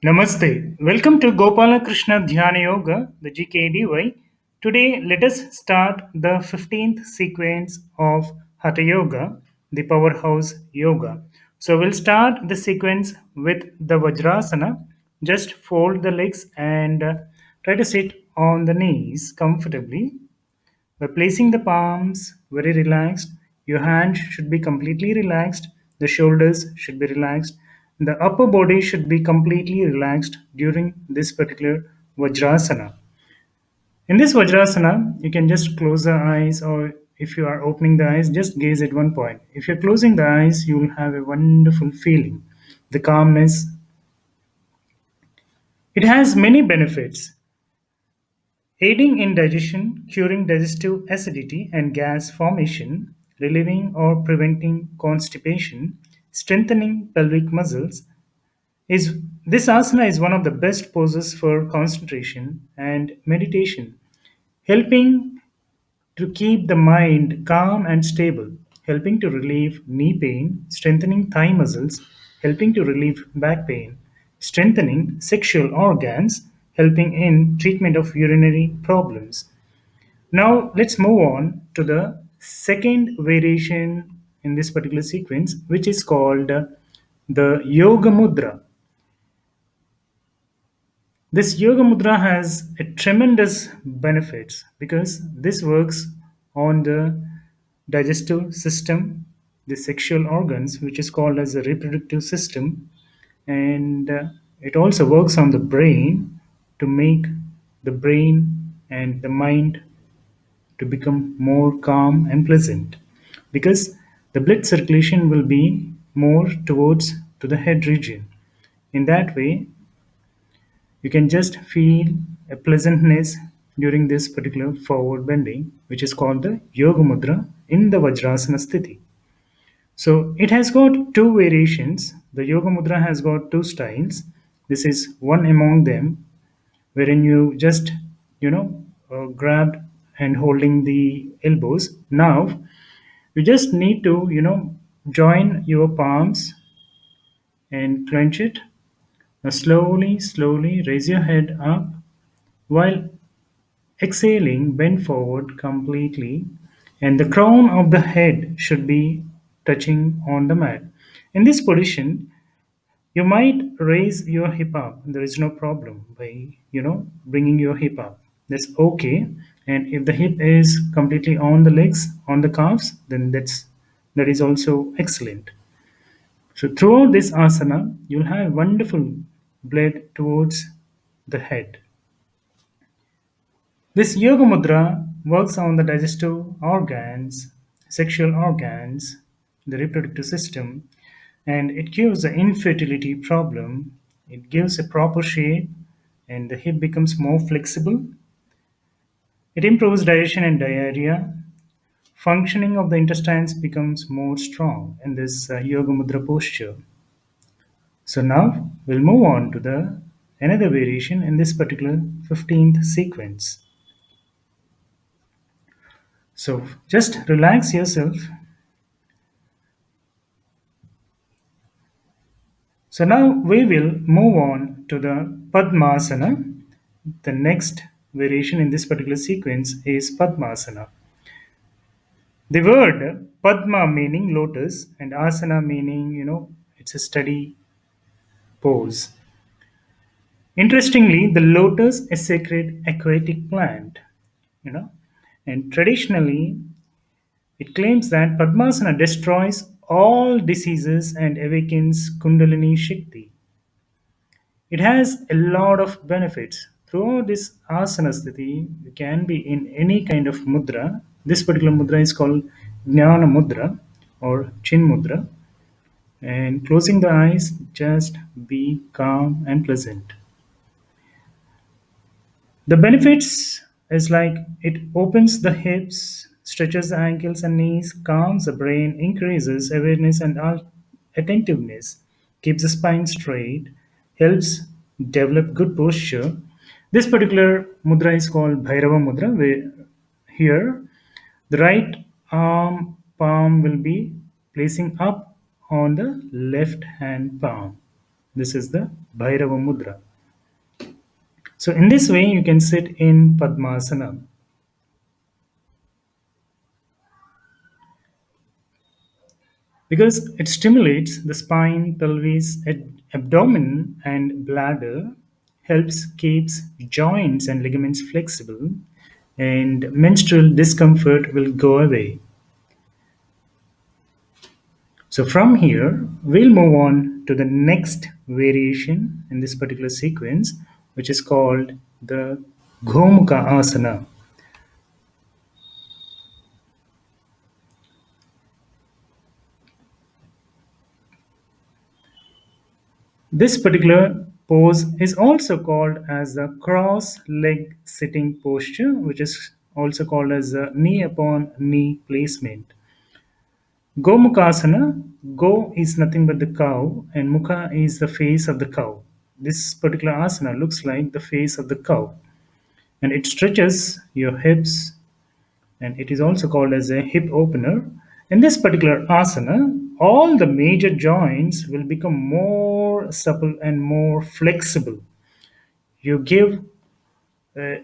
Namaste. Welcome to Gopala Krishna Dhyana Yoga, the GKDY. Today, let us start the 15th sequence of Hatha Yoga, the Powerhouse Yoga. So, we'll start the sequence with the Vajrasana. Just fold the legs and try to sit on the knees comfortably. By placing the palms very relaxed, your hand should be completely relaxed, the shoulders should be relaxed, the upper body should be completely relaxed during this particular Vajrasana. In this Vajrasana, you can just close the eyes, or if you are opening the eyes, just gaze at one point. If you're closing the eyes, you will have a wonderful feeling. The calmness. It has many benefits. Aiding in digestion, curing digestive acidity and gas formation, relieving or preventing constipation, strengthening pelvic muscles. Is this asana is one of the best poses for concentration and meditation, helping to keep the mind calm and stable, helping to relieve knee pain, strengthening thigh muscles, helping to relieve back pain, strengthening sexual organs, helping in treatment of urinary problems. Now let's move on to the second variation in this particular sequence, which is called the Yoga Mudra. This Yoga Mudra has a tremendous benefits because this works on the digestive system, the sexual organs, which is called as the reproductive system, and it also works on the brain to make the brain and the mind to become more calm and pleasant because the blood circulation will be more towards to the head region. In that way, you can just feel a pleasantness during this particular forward bending, which is called the Yoga Mudra in the Vajrasana Sthiti. So it has got two variations. The Yoga Mudra has got two styles. This is one among them, wherein you just, grabbed and holding the elbows. Now you just need to, join your palms and clench it. Now slowly raise your head up while exhaling, bend forward completely, and the crown of the head should be touching on the mat. In this position, you might raise your hip up. There is no problem by bringing your hip up. That's okay. And if the hip is completely on the legs, on the calves, then that is also excellent. So throughout this asana, you'll have wonderful blood towards the head. This yoga mudra works on the digestive organs, sexual organs, the reproductive system, and it cures the infertility problem. It gives a proper shape, and the hip becomes more flexible. It improves digestion and diarrhea. Functioning of the intestines becomes more strong in this yoga mudra posture. So now we'll move on to the another variation in this particular 15th sequence. So just relax yourself. So now we will move on to the Padmasana. The next variation in this particular sequence is Padmasana. The word Padma meaning lotus and Asana meaning, it's a steady pose. Interestingly, the lotus is a sacred aquatic plant, you know, and traditionally it claims that Padmasana destroys all diseases and awakens Kundalini Shakti. It has a lot of benefits. Throughout this asana sthiti, you can be in any kind of mudra. This particular mudra is called Jnana Mudra or Chin Mudra. And closing the eyes, just be calm and pleasant. The benefits is like it opens the hips, stretches the ankles and knees, calms the brain, increases awareness and attentiveness, keeps the spine straight, helps develop good posture. This particular mudra is called Bhairava Mudra, where here the right arm palm will be placing up on the left hand palm. This is the Bhairava Mudra. So, in this way, you can sit in Padmasana. Because it stimulates the spine, pelvis, abdomen, and bladder, helps keeps joints and ligaments flexible, and menstrual discomfort will go away. So from here, we'll move on to the next variation in this particular sequence, which is called the Gomukha Asana. This particular pose is also called as the cross leg sitting posture, which is also called as the knee upon knee placement. Gomukhasana, Go is nothing but the cow, and Mukha is the face of the cow. This particular asana looks like the face of the cow, and it stretches your hips, and it is also called as a hip opener. In this particular asana, all the major joints will become more supple and more flexible. You give a,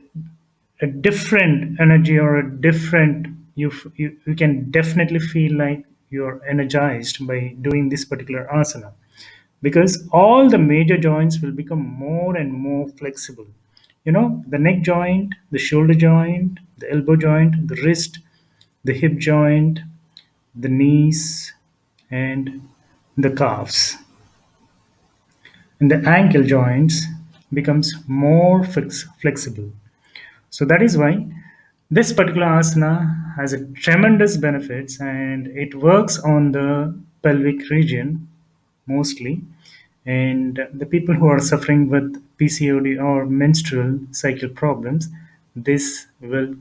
a different energy or a different you can definitely feel like you're energized by doing this particular asana, because all the major joints will become more and more flexible. The neck joint, the shoulder joint, the elbow joint, the wrist, the hip joint, the knees, and the calves, and the ankle joints becomes more flexible. So that is why this particular asana has a tremendous benefits, and it works on the pelvic region mostly. And the people who are suffering with PCOD or menstrual cycle problems, this will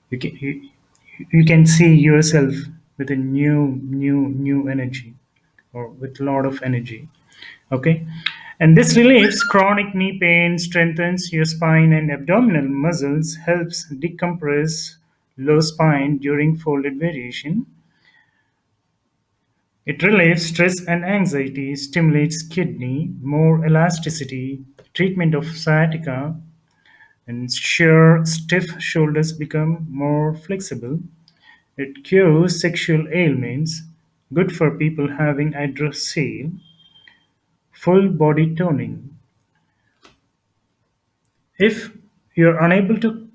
you can see yourself with a new energy, or with a lot of energy. Okay. And this relieves chronic knee pain, strengthens your spine and abdominal muscles, helps decompress low spine during folded variation. It relieves stress and anxiety, stimulates kidney, more elasticity, treatment of sciatica, and sheer stiff shoulders become more flexible. It cures sexual ailments, good for people having hydrocele, full body toning. If you're unable to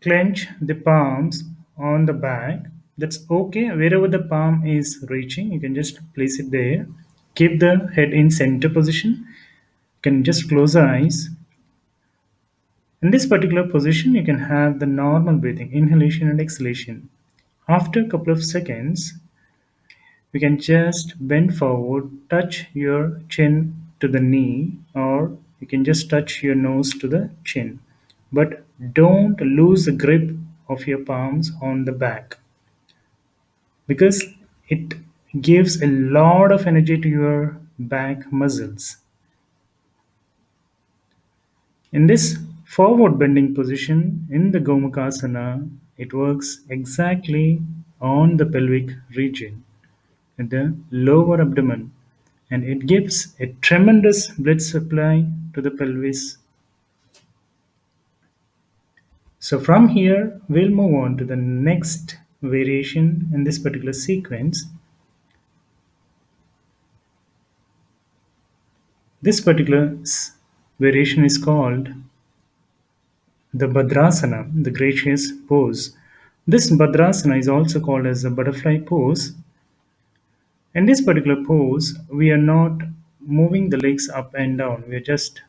clench the palms on the back, that's okay. Wherever the palm is reaching, you can just place it there. Keep the head in center position. You can just close the eyes. In this particular position, you can have the normal breathing, inhalation and exhalation. After a couple of seconds, you can just bend forward, touch your chin to the knee, or you can just touch your nose to the chin. But don't lose the grip of your palms on the back, because it gives a lot of energy to your back muscles. In this forward bending position in the Gomukhasana, it works exactly on the pelvic region, at the lower abdomen, and it gives a tremendous blood supply to the pelvis. So from here, we'll move on to the next variation in this particular sequence. This particular variation is called the Bhadrasana, the gracious pose. This Bhadrasana is also called as the butterfly pose. In this particular pose, we are not moving the legs up and down. We are just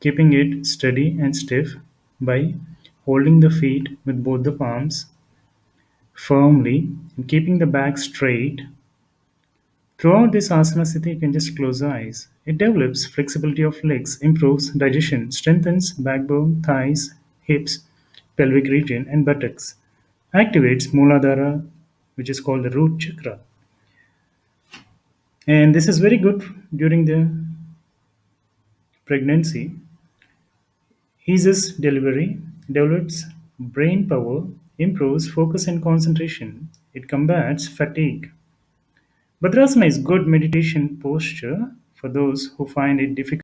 keeping it steady and stiff by holding the feet with both the palms firmly and keeping the back straight. Throughout this asana sthiti, you can just close the eyes. It develops flexibility of legs, improves digestion, strengthens backbone, thighs, hips, pelvic region, and buttocks. Activates Muladhara, which is called the root chakra. And this is very good during the pregnancy. Eases delivery, develops brain power, improves focus and concentration. It combats fatigue. Bhadrasana is good meditation posture for for those who find it difficult